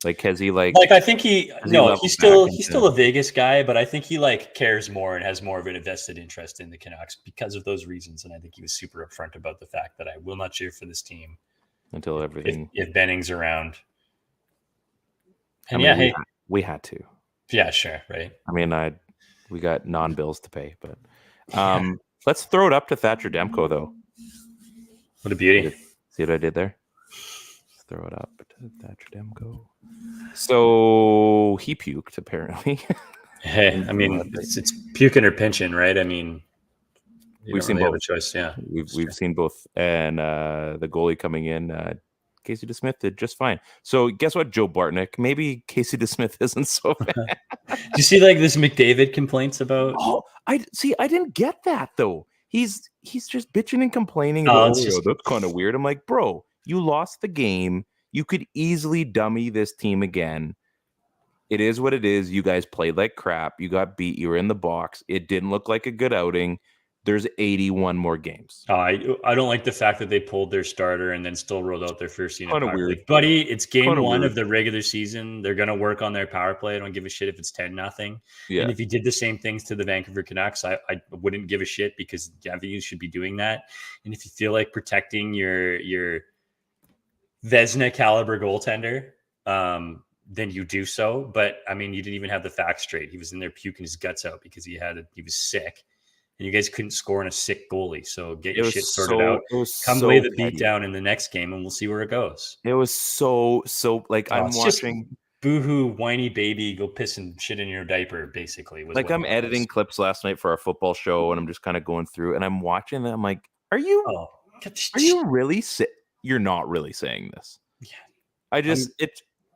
Like, has he I think he's still a Vegas guy, but I think he cares more and has more of an invested interest in the Canucks because of those reasons. And I think he was super upfront about the fact that I will not cheer for this team until everything. If Benning's around. And we had to. Yeah, sure, right. I mean, we got non-bills to pay, but let's throw it up to Thatcher Demko, though. What a beauty! See what I did there? Let's throw it up to Thatcher Demko. So he puked, apparently. Hey, I mean, it's puking or pinching, right? I mean, we've seen really both. Have a choice, yeah. We've seen both, and the goalie coming in, Casey DeSmith did just fine. So guess what, Joe Bartnick? Maybe Casey DeSmith isn't so bad. Do you see like this McDavid complaints about? Oh, I didn't get that though. He's just bitching and complaining. That's kind of weird. I'm like, bro, you lost the game. You could easily dummy this team again. It is what it is. You guys played like crap. You got beat. You were in the box. It didn't look like a good outing. There's 81 more games. I don't like the fact that they pulled their starter and then still rolled out their first unit. Kind of weird. Buddy, it's game one of the regular season. They're going to work on their power play. I don't give a shit if it's 10-0. Yeah. And if you did the same things to the Vancouver Canucks, I wouldn't give a shit because you should be doing that. And if you feel like protecting your Vezina caliber goaltender, then you do so. But I mean, you didn't even have the facts straight. He was in there puking his guts out because he was sick. And you guys couldn't score on a sick goalie. So get your shit sorted out. Come lay the beat down in the next game and we'll see where it goes. It was so like I'm watching boohoo, whiny baby, go piss and shit in your diaper, basically. Like I'm editing clips last night for our football show and I'm just kind of going through and I'm watching and I'm like, are you really you're not really saying this? Yeah.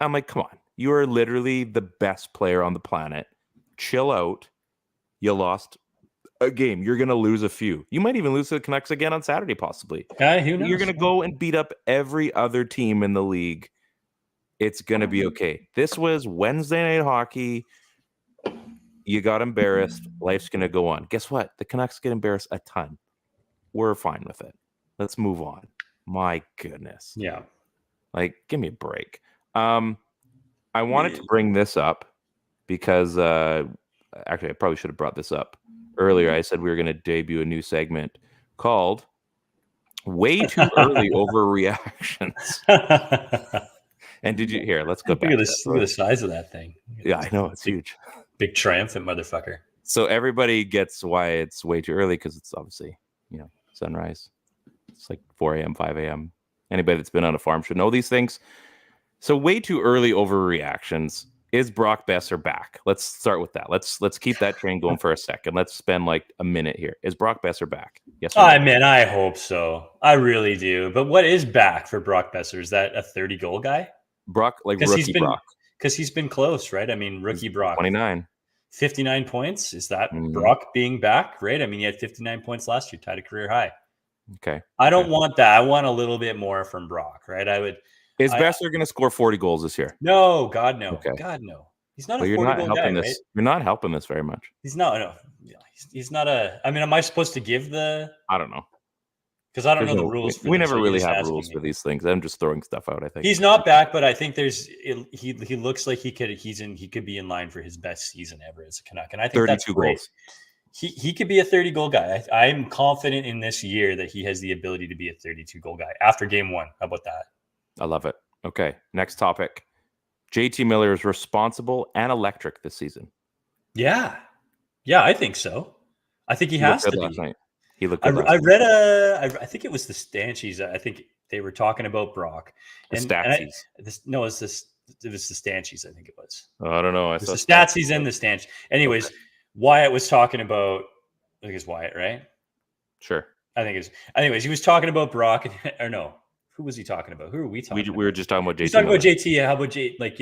I'm like, come on. You are literally the best player on the planet. Chill out. You lost a game. You're going to lose a few. You might even lose to the Canucks again on Saturday, possibly. Who knows? You're going to go and beat up every other team in the league. It's going to be okay. This was Wednesday night hockey. You got embarrassed. Life's going to go on. Guess what? The Canucks get embarrassed a ton. We're fine with it. Let's move on. My goodness. Yeah. Like, give me a break. I wanted to bring this up because actually, I probably should have brought this up earlier. I said we were going to debut a new segment called Way Too Early Overreactions. And did you hear? Let's go back. Look at the size of that thing. Yeah, I know. It's huge. Big triumphant motherfucker. So everybody gets why it's way too early because it's obviously, sunrise. It's like 4 a.m., 5 a.m. Anybody that's been on a farm should know these things. So way too early overreactions. Is Brock Besser back? Let's start with that. Let's keep that train going for a second. Let's spend like a minute here. Is Brock Besser back? Yes. I hope so. I really do. But what is back for Brock Besser? Is that a 30-goal guy? Brock, like rookie Brock. Because he's been close, right? I mean, rookie Brock. 29. 59 points. Is that Brock being back, right? I mean, he had 59 points last year, tied a career high. Okay. I don't want that. I want a little bit more from Brock, right? Is Besser going to score 40 goals this year? No, God, no. Okay. God, no. He's not a 40-goal guy, right? You're not helping this very much. He's not. No. He's not a. I mean, am I supposed to give the? I don't know. Because I don't know the rules. We never really have rules for these things. I'm just throwing stuff out. I think he's not back, but I think he looks like he could be in line for his best season ever as a Canuck, and I think 32 goals. He could be a 30-goal guy. I'm confident in this year that he has the ability to be a 32-goal guy after game one. How about that? I love it. Okay, next topic. JT Miller is responsible and electric this season. Yeah, I think so. I think he has to be. Last night. He looked good. I read I think it was the Stanchies. I think they were talking about Brock. The Statsies. It was the Stanchies. I think it was. Oh, I don't know. It was the Statsies and the Stanchies. Anyways, okay. Wyatt was talking about. I think it's Wyatt, right? Sure. I think it's. Anyways, he was talking about Brock, or no? Who was he talking about? Who are we talking about? We were just talking about JT. He's talking about JT.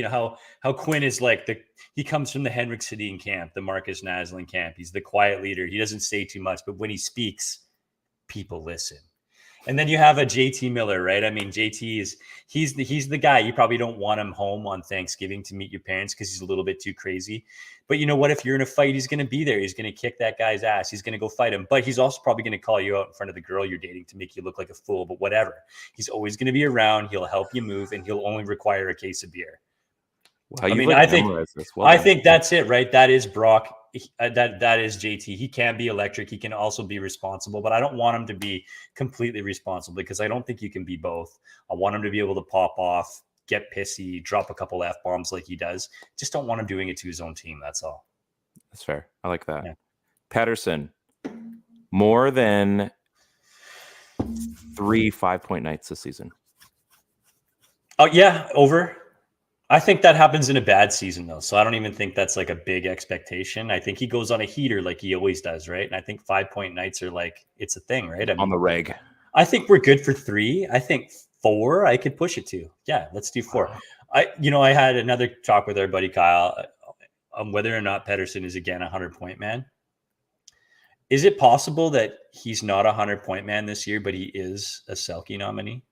How about how Quinn is like he comes from the Henrik Sedin camp, the Marcus Naslund camp. He's the quiet leader. He doesn't say too much, but when he speaks, people listen. And then you have a JT Miller, right? I mean, JT he's the guy. You probably don't want him home on Thanksgiving to meet your parents because he's a little bit too crazy. But you know what? If you're in a fight, he's going to be there. He's going to kick that guy's ass. He's going to go fight him. But he's also probably going to call you out in front of the girl you're dating to make you look like a fool. But whatever. He's always going to be around. He'll help you move, and he'll only require a case of beer. Wow, I think that's it, right? That is Brock that is JT. He can be electric. He can also be responsible, but I don't want him to be completely responsible because I don't think you can be both. I want him to be able to pop off, get pissy, drop a couple F-bombs like he does. Just don't want him doing it to his own team. That's all. That's fair. I like that. Yeah. Pettersson, more than 3 5-point nights this season. Oh yeah, over. I think that happens in a bad season though, so I don't even think that's like a big expectation. I think he goes on a heater like he always does, right? And I think 5-point nights are like it's a thing, right? I mean, on the reg. I think we're good for 3. I think 4 I could push it to. Yeah, let's do 4. I had another talk with our buddy Kyle on whether or not Pettersson is again a 100-point man. Is it possible that he's not a 100-point man this year, but he is a Selke nominee?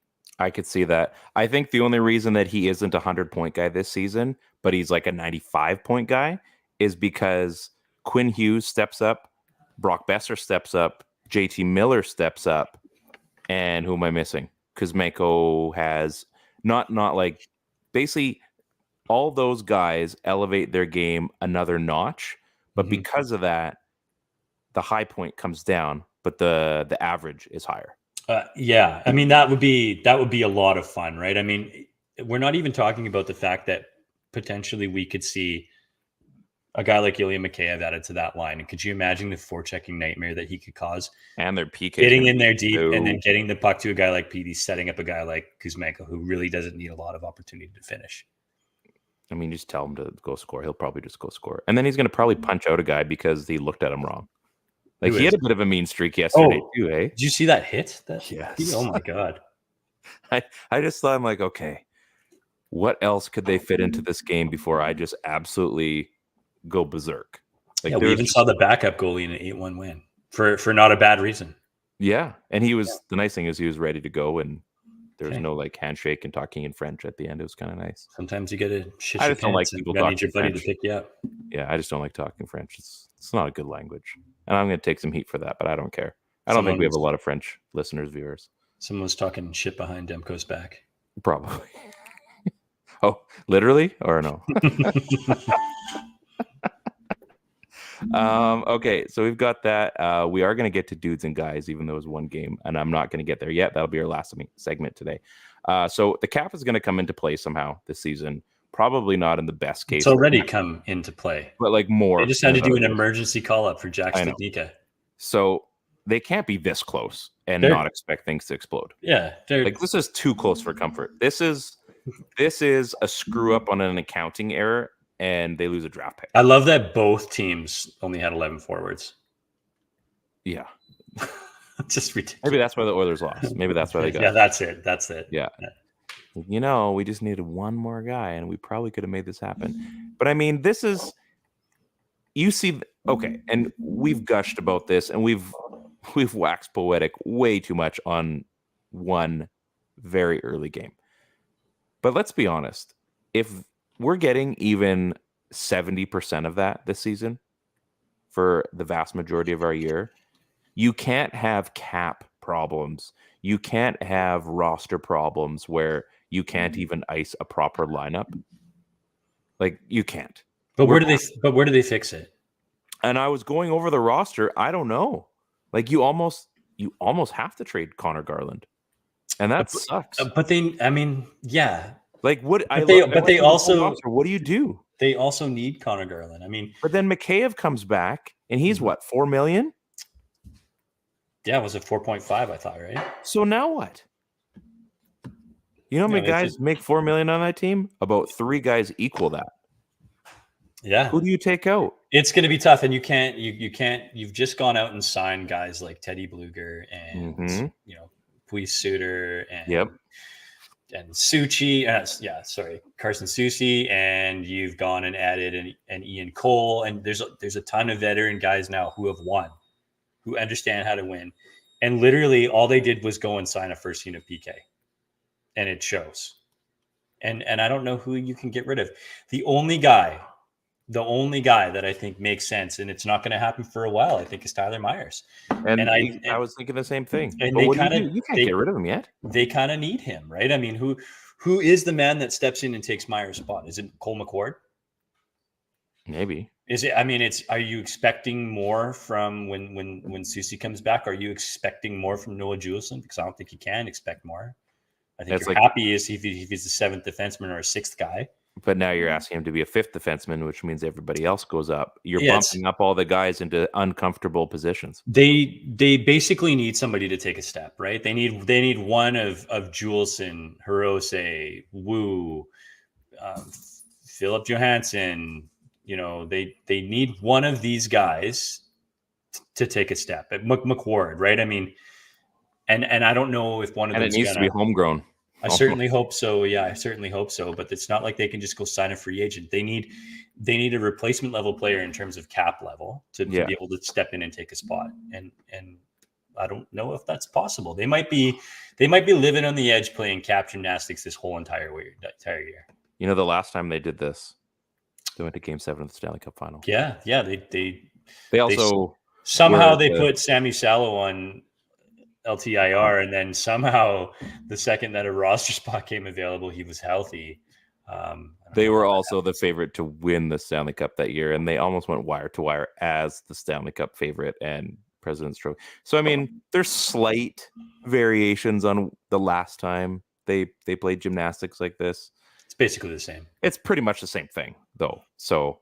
I could see that. I think the only reason that he isn't a 100-point guy this season, but he's like a 95-point guy, is because Quinn Hughes steps up, Brock Besser steps up, JT Miller steps up, and who am I missing? Kuzmenko has not like basically all those guys elevate their game another notch, but because of that, the high point comes down, but the average is higher. Yeah, I mean that would be a lot of fun, right? I mean, we're not even talking about the fact that potentially we could see a guy like Ilya Mikheyev added to that line. And could you imagine the forechecking nightmare that he could cause? And their PK getting in there deep and then getting the puck to a guy like Petey, setting up a guy like Kuzmenko, who really doesn't need a lot of opportunity to finish. I mean, just tell him to go score. He'll probably just go score. And then he's going to probably punch out a guy because he looked at him wrong. Like he had a bit of a mean streak yesterday too, eh? Did you see that hit? Yes. Oh my God. I just thought, I'm like, okay, what else could they fit into this game before I just absolutely go berserk? Like, we even saw the backup goalie in an 8-1 win for not a bad reason. Yeah. And he was, the nice thing is he was ready to go and there was no like handshake and talking in French at the end. It was kind of nice. Sometimes you get to shit. I just don't like people talking need your buddy French. To pick you up. Yeah, I just don't like talking French. It's not a good language. And I'm going to take some heat for that, but I don't care. I don't think we have a lot of French listeners, viewers. Someone was talking shit behind Demko's back. Probably. Oh, literally? Or no? Okay, so we've got that. We are going to get to dudes and guys, even though it was one game, and I'm not going to get there yet. That'll be our last segment today. So the cap is going to come into play somehow this season. Probably not in the best case. It's already come into play. But like more. They just had to do an emergency call-up for Jack Studnicka. So they can't be this close and not expect things to explode. Yeah. Like this is too close for comfort. This is a screw up on an accounting error and they lose a draft pick. I love that both teams only had 11 forwards. Yeah. Just ridiculous. Maybe that's why the Oilers lost. Maybe that's why they got Yeah, that's it. Yeah. You know, we just needed one more guy and we probably could have made this happen. But I mean, this is, you see, okay, and we've gushed about this and we've waxed poetic way too much on one very early game. But let's be honest, if we're getting even 70% of that this season for the vast majority of our year, you can't have cap problems. You can't have roster problems where you can't even ice a proper lineup. Like you can't. But where do they fix it? And I was going over the roster. I don't know. Like you almost have to trade Connor Garland, and that sucks. But yeah. Like what? What do you do? They also need Connor Garland. I mean, but then Mikheyev comes back, and he's what, $4 million? Yeah, was it 4.5? I thought, right? So now what? You know how many guys make $4 million on that team? About 3 guys equal that. Yeah. Who do you take out? It's going to be tough, and you can't. You've just gone out and signed guys like Teddy Bluger and Puis Suter and and Suchi. Carson Soucy, and you've gone and added an Ian Cole, and there's a ton of veteran guys now who have won, who understand how to win, and literally all they did was go and sign a first unit PK, and it shows. And I don't know who you can get rid of. The only guy that I think makes sense, and it's not going to happen for a while, I think, is Tyler Myers. And I was thinking the same thing. And but you can't get rid of him yet. They kind of need him, right? I mean, who is the man that steps in and takes Myers' spot? Is it Cole McCord? Maybe. Is it? I mean, are you expecting more from when Susie comes back? Are you expecting more from Noah Juleson? Because I don't think you can expect more. I think you're happy if he's the seventh defenseman or a sixth guy. But now you're asking him to be a fifth defenseman, which means everybody else goes up. You're bumping up all the guys into uncomfortable positions. They basically need somebody to take a step, right? They need one of Juleson, Hirose, Wu, Philip Johansson. You know, they need one of these guys to take a step. McWard, right? I mean, and I don't know if one of them needs to be homegrown. I certainly hope so. Yeah, I certainly hope so. But it's not like they can just go sign a free agent. They need a replacement level player in terms of cap level to be able to step in and take a spot. And I don't know if that's possible. They might be living on the edge playing cap gymnastics this whole entire year. You know, the last time they did this, they went to Game 7 of the Stanley Cup Final. Yeah. They also somehow they put Sammy Salo on LTIR, and then somehow the second that a roster spot came available, he was healthy. They were also the favorite to win the Stanley Cup that year, and they almost went wire to wire as the Stanley Cup favorite and President's Trophy. So, I mean, there's slight variations on the last time they played gymnastics like this. It's basically the same. It's pretty much the same thing, though. So,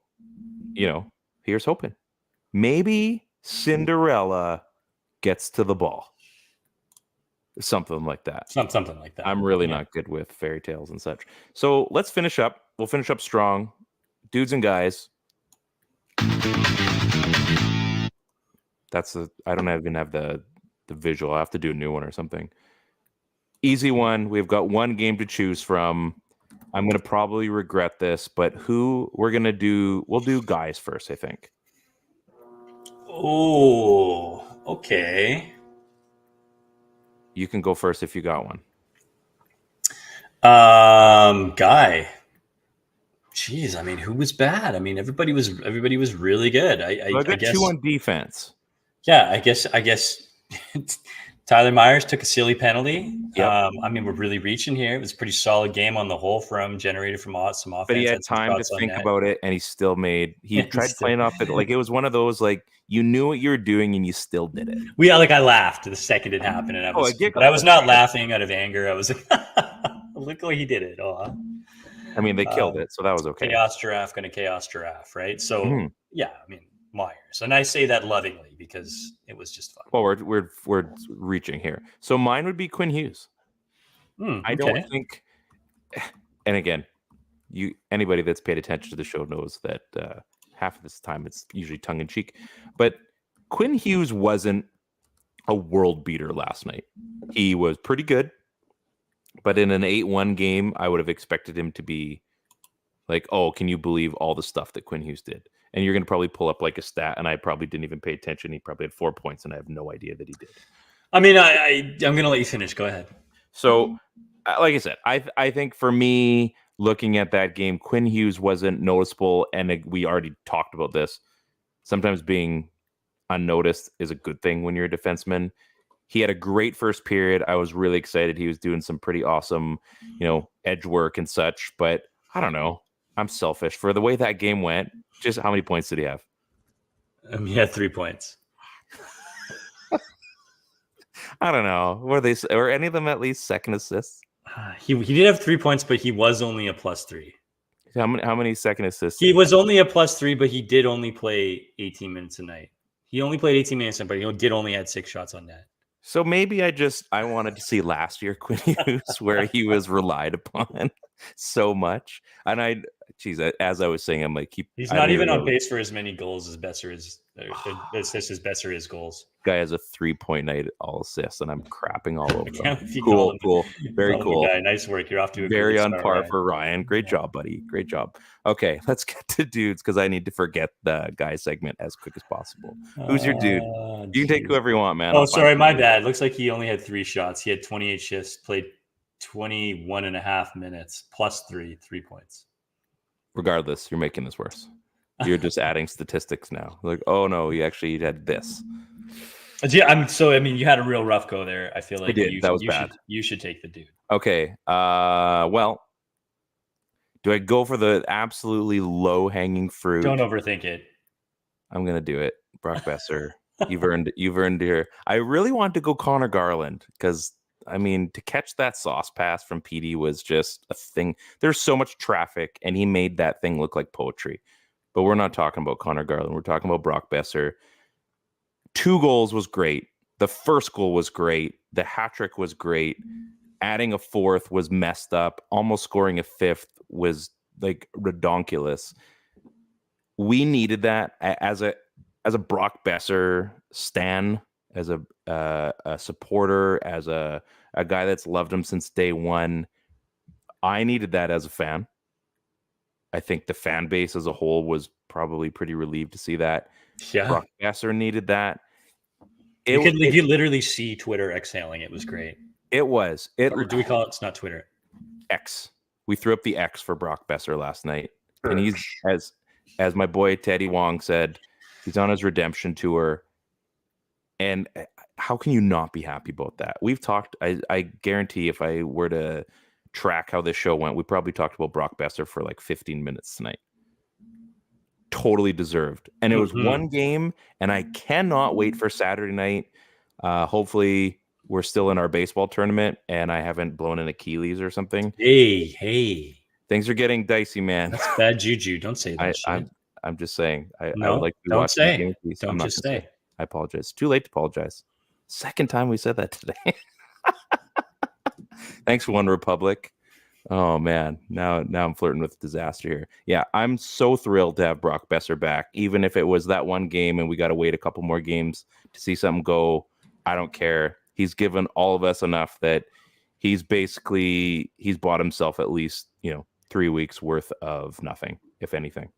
you know, here's hoping. Maybe Cinderella gets to the ball. Something like that. Something like that. I'm really not good with fairy tales and such. So let's finish up. We'll finish up strong. Dudes and guys. I don't even have the visual. I have to do a new one or something. Easy one. We've got one game to choose from. I'm going to probably regret this, but who we're going to do, we'll do guys first, I think. Oh, okay. You can go first if you got one. Guy. Jeez, I mean, who was bad? I mean, everybody was really good. I guess 2 on defense. Yeah, I guess Tyler Myers took a silly penalty. Yep. I mean, we're really reaching here. It was a pretty solid game on the whole generated from some offense. But he had time to think about it, and he tried playing off it. Like, it was one of those, like, you knew what you were doing, and you still did it. I laughed the second it happened, and I was not laughing out of anger. I was like, look how he did it. Oh. I mean, they killed it, so that was okay. Chaos giraffe, right? So, yeah, I mean, Myers. And I say that lovingly because it was just fun. Well, we're reaching here. So mine would be Quinn Hughes. I don't think, and again, anybody that's paid attention to the show knows that half of this time it's usually tongue in cheek, but Quinn Hughes wasn't a world beater last night. He was pretty good, but in an 8-1 game, I would have expected him to be like, oh, can you believe all the stuff that Quinn Hughes did? And you're going to probably pull up like a stat, and I probably didn't even pay attention. He probably had 4 points, and I have no idea that he did. I mean, I'm going to let you finish. Go ahead. So, like I said, I think for me, looking at that game, Quinn Hughes wasn't noticeable, and we already talked about this. Sometimes being unnoticed is a good thing when you're a defenseman. He had a great first period. I was really excited. He was doing some pretty awesome, edge work and such, but I don't know. I'm selfish. For the way that game went, just how many points did he have? He had 3 points. I don't know. Were any of them at least second assists? He did have 3 points, but he was only a +3. How many second assists? He was only a +3, but he did only play 18 minutes a night. He only played 18 minutes, but he did only had 6 shots on net. So maybe I wanted to see last year Quinn Hughes where he was relied upon so much. And as I was saying, I'm like, he's not even on pace for as many goals as Besser is, assists as Besser is goals. Guy has a 3-point night all assists, and I'm crapping all over him. Cool. Very cool. Guy. Nice work. You're off to a very on par for Ryan. Great job, buddy. Great job. Okay, let's get to dudes because I need to forget the guy segment as quick as possible. Who's your dude? You can take whoever you want, man. Oh, sorry, my bad. Looks like he only had 3 shots. He had 28 shifts, played 21 and a half minutes, +3 points. Regardless, you're making this worse. You're just adding statistics now. Like, oh no, he actually had this. Yeah, you had a real rough go there. I feel like that was bad. You should take the dude. Okay. Well, do I go for the absolutely low-hanging fruit? Don't overthink it. I'm gonna do it. Brock Besser, you've earned your. I really want to go Connor Garland because I mean to catch that sauce pass from PD was just a thing. There's so much traffic, and he made that thing look like poetry. But we're not talking about Connor Garland. We're talking about Brock Besser. 2 goals was great. The first goal was great. The hat trick was great. Adding a 4th was messed up. Almost scoring a 5th was like redonkulous. We needed that as a Brock Besser stan, as a supporter, as a guy that's loved him since day one. I needed that as a fan. I think the fan base as a whole was probably pretty relieved to see that. Yeah, Brock Besser needed that. You could literally see Twitter exhaling. It was great. It was. Or do we call it? It's not Twitter. X. We threw up the X for Brock Besser last night, and he's as my boy Teddy Wong said, he's on his redemption tour. And how can you not be happy about that? We've talked. I guarantee if I were to track how this show went, we probably talked about Brock Besser for like 15 minutes tonight. Totally deserved. And it was one game, and I cannot wait for Saturday night. Hopefully we're still in our baseball tournament and I haven't blown an Achilles or something. Hey. Things are getting dicey, man. That's bad juju. Don't say that shit. I'm just saying. I would like to don't watch say. Don't just say. I apologize. It's too late to apologize. Second time we said that today. Thanks, One Republic. Oh man, now I'm flirting with disaster here. Yeah, I'm so thrilled to have Brock Besser back. Even if it was that one game and we got to wait a couple more games to see something go, I don't care. He's given all of us enough that he's bought himself at least 3 weeks worth of nothing, if anything.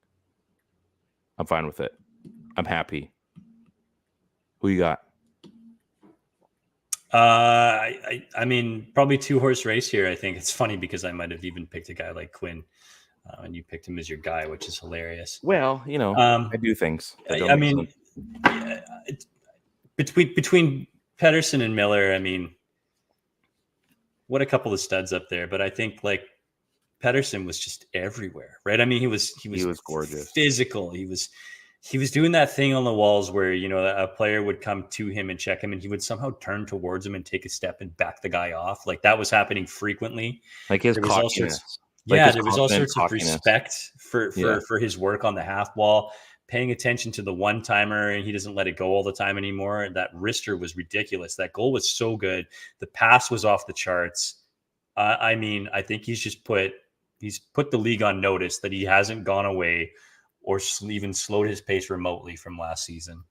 I'm fine with it. I'm happy. Who you got? I mean, probably 2-horse race here. I think it's funny because I might have even picked a guy like Quinn, and you picked him as your guy, which is hilarious. Well, I do things. I mean, between Pettersson and Miller, I mean, what a couple of studs up there. But I think like Pettersson was just everywhere, right? I mean, he was gorgeous, physical. He was doing that thing on the walls where, a player would come to him and check him and he would somehow turn towards him and take a step and back the guy off. Like that was happening frequently. Like his cockiness. There was all sorts of respect for his work on the half wall, paying attention to the one-timer, and he doesn't let it go all the time anymore. That wrister was ridiculous. That goal was so good. The pass was off the charts. I mean, I think he's put the league on notice that he hasn't gone away or even slowed his pace remotely from last season.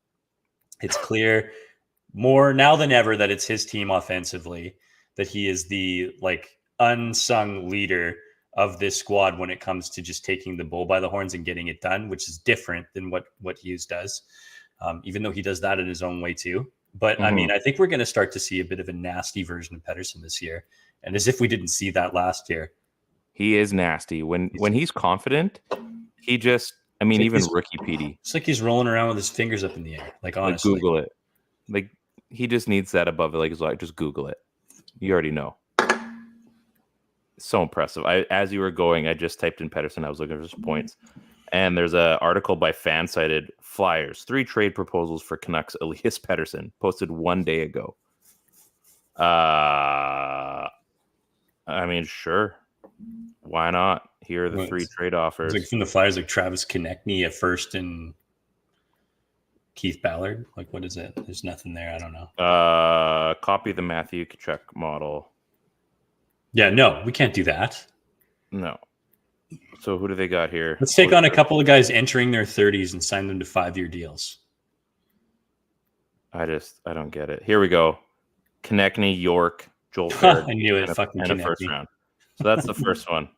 It's clear more now than ever that it's his team offensively, that he is the unsung leader of this squad when it comes to just taking the bull by the horns and getting it done, which is different than what Hughes does, even though he does that in his own way too. But I mean, I think we're going to start to see a bit of a nasty version of Pettersson this year. And as if we didn't see that last year. He is nasty. When he's confident, he just... I mean, even rookie PD. It's like he's rolling around with his fingers up in the air. Like, honestly. Google it. Like, he just needs that above it. Like, just Google it. You already know. So impressive. As you were going, I just typed in Pettersson. I was looking for some points. And there's an article by Fansided Flyers. 3 trade proposals for Canucks Elias Pettersson. Posted 1 day ago. I mean, sure. Why not? Here are the 3 trade offers. Like from the Flyers, like Travis Konechny at first and Keith Ballard. Like, what is it? There's nothing there. I don't know. Copy the Matthew Tkachuk model. Yeah, no, we can't do that. No. So who do they got here? Let's take on a couple of guys entering their 30s and sign them to 5-year deals. I don't get it. Here we go. Konechny, York, Joel Baird. I knew it. Fucking and a first round. So that's the first one.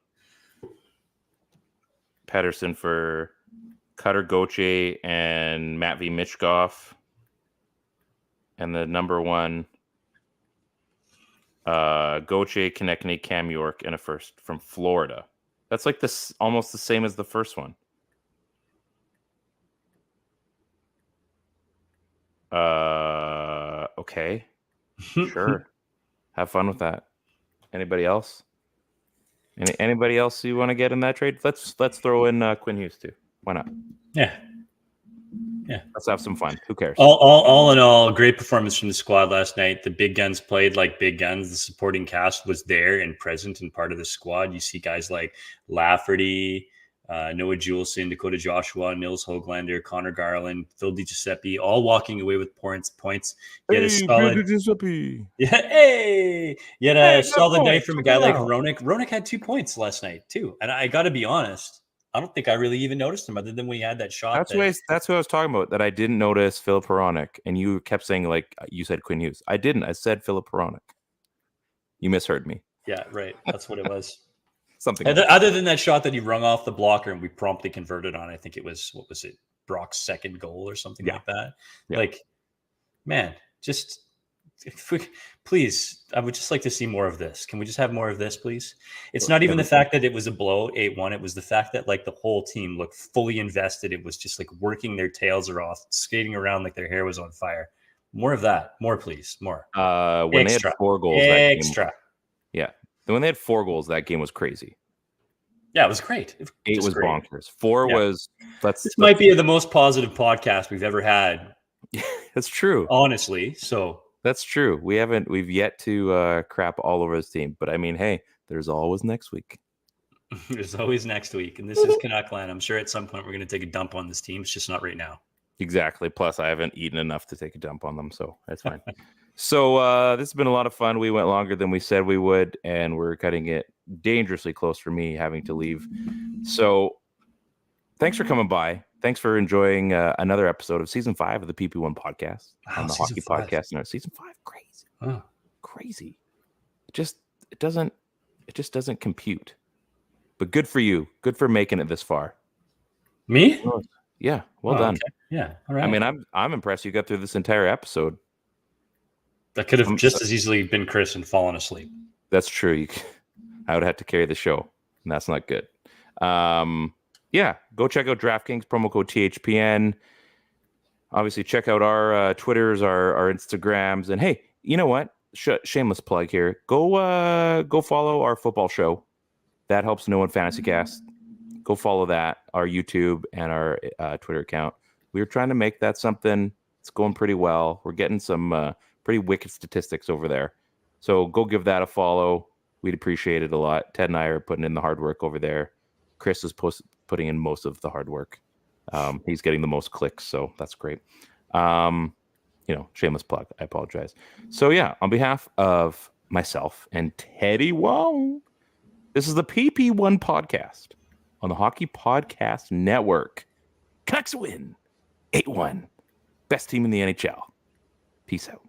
Pettersson for Cutter Gauthier and Matvei Michkov. And the number 1, Gauthier, Konechny, Cam York, and a first from Florida. That's like this almost the same as the first one. Okay. Sure. Have fun with that. Anybody else? Anybody else you want to get in that trade? Let's throw in Quinn Hughes too. Why not? Yeah. Yeah. Let's have some fun. Who cares? All in all, great performance from the squad last night. The big guns played like big guns. The supporting cast was there and present and part of the squad. You see guys like Lafferty, Noah Juleson, Dakota Joshua, Nils Hoglander, Connor Garland, Phil DiGiuseppe, all walking away with points. Yet a solid, yet a solid night from a guy like Hronek. Hronek had 2 points last night too, and I got to be honest, I don't think I really even noticed him other than when he had that shot. That's who I was talking about. That I didn't notice Philip Hronek, and you kept saying like you said Quinn Hughes. I didn't. I said Philip Hronek. You misheard me. Yeah, right. That's what it was. Something other than that shot that he rung off the blocker and we promptly converted on. I think it was, what was it, Brock's second goal or something like that. Yeah. Like, man, just please, I would just like to see more of this. Can we just have more of this, please? It's not even the fact that it was a blow 8-1. It was the fact that like the whole team looked fully invested. It was just like working their tails off, skating around like their hair was on fire. More of that. More, please. More. When they had 4 goals, when they had 4 goals, that game was crazy. Yeah, it was great. 8 was great. Bonkers. 4 was. This might be the most positive podcast we've ever had. That's true. Honestly, so that's true. We've yet to crap all over his team, but I mean, hey, there's always next week. There's always next week, and this is Canuckland. I'm sure at some point we're going to take a dump on this team. It's just not right now. Exactly. Plus, I haven't eaten enough to take a dump on them, so that's fine. So this has been a lot of fun. We went longer than we said we would, and we're cutting it dangerously close for me having to leave. So thanks for coming by. Thanks for enjoying another episode of season 5 of the PP1 podcast on the Hockey 5. Podcast. No, season 5, crazy, crazy. It just doesn't compute. But good for you. Good for making it this far. Me? Yeah. Well done. Okay. Yeah. All right. I mean, I'm impressed you got through this entire episode. That could have just as easily been Chris and fallen asleep. That's true. I would have to carry the show, and that's not good. Yeah, go check out DraftKings, promo code THPN. Obviously, check out our Twitters, our Instagrams, and hey, you know what? Shameless plug here. Go follow our football show. That helps No One Fantasy Cast. Go follow that, our YouTube and our Twitter account. We're trying to make that something. It's going pretty well. We're getting some pretty wicked statistics over there. So go give that a follow. We'd appreciate it a lot. Ted and I are putting in the hard work over there. Chris is putting in most of the hard work. He's getting the most clicks, so that's great. Shameless plug. I apologize. So yeah, on behalf of myself and Teddy Wong, this is the PP1 Podcast on the Hockey Podcast Network. Canucks win 8-1. Best team in the NHL. Peace out.